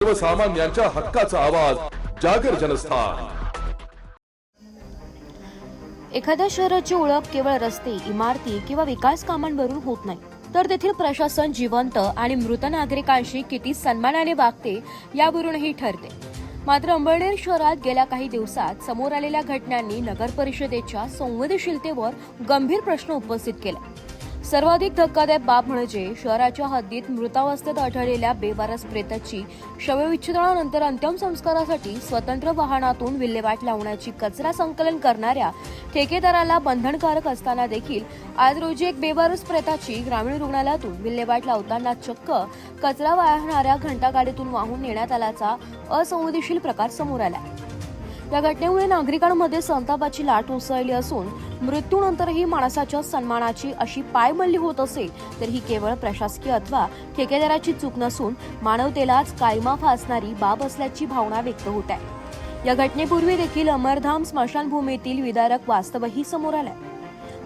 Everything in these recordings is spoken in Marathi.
सर्वसामान्यांच्या हक्काचा आवाज जागर जनस्थान। एखाद्या शहराची ओळख केवळ रस्ते, इमारती किंवा विकास कामांवरून होत नाही, तर तेथील प्रशासन जिवंत आणि मृत नागरिकांशी किती सन्मानाने वागते यावरूनही ठरते। मात्र अंबळनेर शहरात गेल्या काही दिवसात समोर आलेल्या घटनांनी नगर परिषदेच्या संवेदनशीलतेवर गंभीर प्रश्न उपस्थित केला। सर्वाधिक धक्कादायक बाब म्हणजे शहराच्या हद्दीत मृतावस्थेत आढळलेल्या बेवारस प्रेताची शवविच्छेदनानंतर अंतिम संस्कारासाठी स्वतंत्र वाहनातून विल्हेवाट लावण्याची कचरा संकलन करणाऱ्या ठेकेदाराला बंधनकारक असताना देखील आज रोजी एक बेवारस प्रेताची ग्रामीण रुग्णालयातून विल्हेवाट लावताना चक्क कचरा वाहणाऱ्या घंटागाडीतून वाहून नेण्यात आल्याचा असंवेदनशील प्रकार समोर आला। या घटनेमुळे नागरिकांमध्ये संतापाची लाट उसळली असून मृत्यूनंतरही माणसाच्या सन्मानाची अशी पायमल्ली होत असेल तर ही केवळ प्रशासकीय अथवा ठेकेदाराची चूक नसून मानवतेलाच काळीमा फासणारी बाब असल्याची भावना व्यक्त होत आहे। या घटनेपूर्वी देखील अमरधाम स्मशानभूमीतील विदारक वास्तवही समोर आलंय।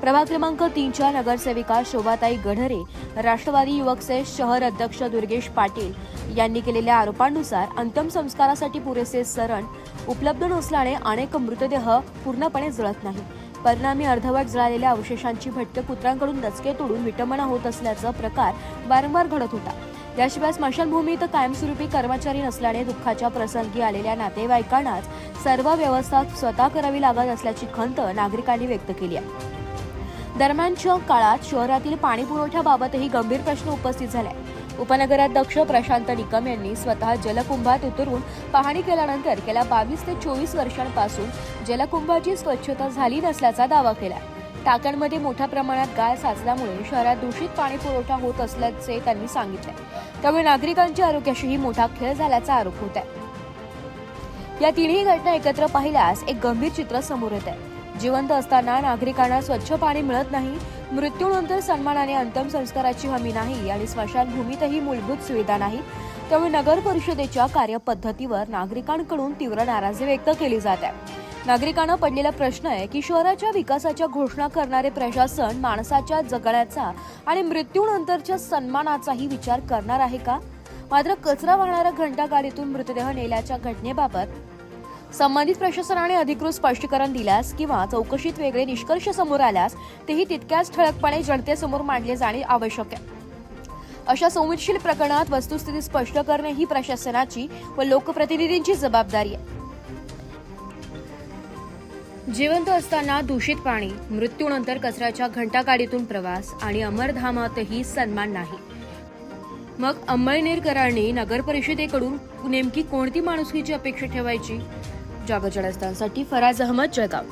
प्रभाग क्रमांक 3च्या नगरसेविका शोभाताई गढरे, राष्ट्रवादी युवक सेल शहर अध्यक्ष दुर्गेश पाटील यांनी केलेल्या आरोपांनुसार अंतिम संस्कारासाठी पुरेसे सरण उपलब्ध नसल्याने अनेक मृतदेह पूर्णपणे जळत नाही। परिणामी अर्धवट जळालेल्या अवशेषांची भटक्या कुत्र्यांकडून दचके तोडून विटंबना होत असल्याचा प्रकार वारंवार घडत होता। याशिवाय स्मशानभूमीत कायमस्वरूपी कर्मचारी नसल्याने दुःखाच्या प्रसंगी आलेल्या नातेवाईकांनाच सर्व व्यवस्था स्वतः करावी लागत असल्याची खंत नागरिकांनी व्यक्त केली आहे। दरम्यानच्या काळात शहरातील पाणी पुरवठ्याबाबतही गंभीर प्रश्न उपस्थित झाले। उपनगराध्यक्ष प्रशांत निकम यांनी स्वतः जलकुंभात उतरून पाहणी केल्यानंतर गेल्या 22 ते 24 वर्षांपासून जलकुंभाची स्वच्छता झाली नसल्याचा दावा केला। टाक्यांमध्ये मोठ्या प्रमाणात गाळ साचल्यामुळे शहरात दूषित पाणी पुरवठा होत असल्याचे त्यांनी सांगितले। त्यामुळे नागरिकांच्या आरोग्याशीही मोठा खेळ झाल्याचा आरोप होत आहे। या तिन्ही घटना एकत्र पाहिल्यास एक गंभीर चित्र समोर येत आहे। जिवंत असताना नागरिकांना स्वच्छ पाणी मिळत नाही, मृत्यूनंतर सन्मानाने अंतिम संस्काराची हमी नाही आणि स्मशानभूमीतही मूलभूत सुविधा नाही। त्यामुळे नगर परिषदेच्या कार्यपद्धतीवर नागरिकांकडून तीव्र नाराजी व्यक्त केली जात आहे। नागरिकांना पडलेला प्रश्न आहे की शहराच्या विकासाच्या घोषणा करणारे प्रशासन माणसाच्या जगण्याचा आणि मृत्यूनंतरच्या सन्मानाचाही विचार करणार आहे का? मात्र कचरा वाहणाऱ्या घंटागाडीतून मृतदेह नेल्याच्या घटनेबाबत संबंधित प्रशासनाने अधिकृत स्पष्टीकरण दिल्यास किंवा चौकशीत वेगळे निष्कर्ष समोर आल्यास तेही तितक्याच ठळकपणे जनतेसमोर मांडले जाणे आवश्यक आहे। अशा संवेदनशील प्रकरणात वस्तुस्थिती स्पष्ट करणे ही प्रशासनाची व लोकप्रतिनिधींची जबाबदारी आहे। जिवंत असताना दूषित पाणी, मृत्यूनंतर कचऱ्याच्या घंटागाडीतून प्रवास आणि अमरधामातही सन्मान नाही। मग अंबळनेरकरांनी नगर परिषदेकडून नेमकी कोणती माणुसकीची अपेक्षा ठेवायची? जागर जनस्थानसाठी फराज अहमद, जळगाव।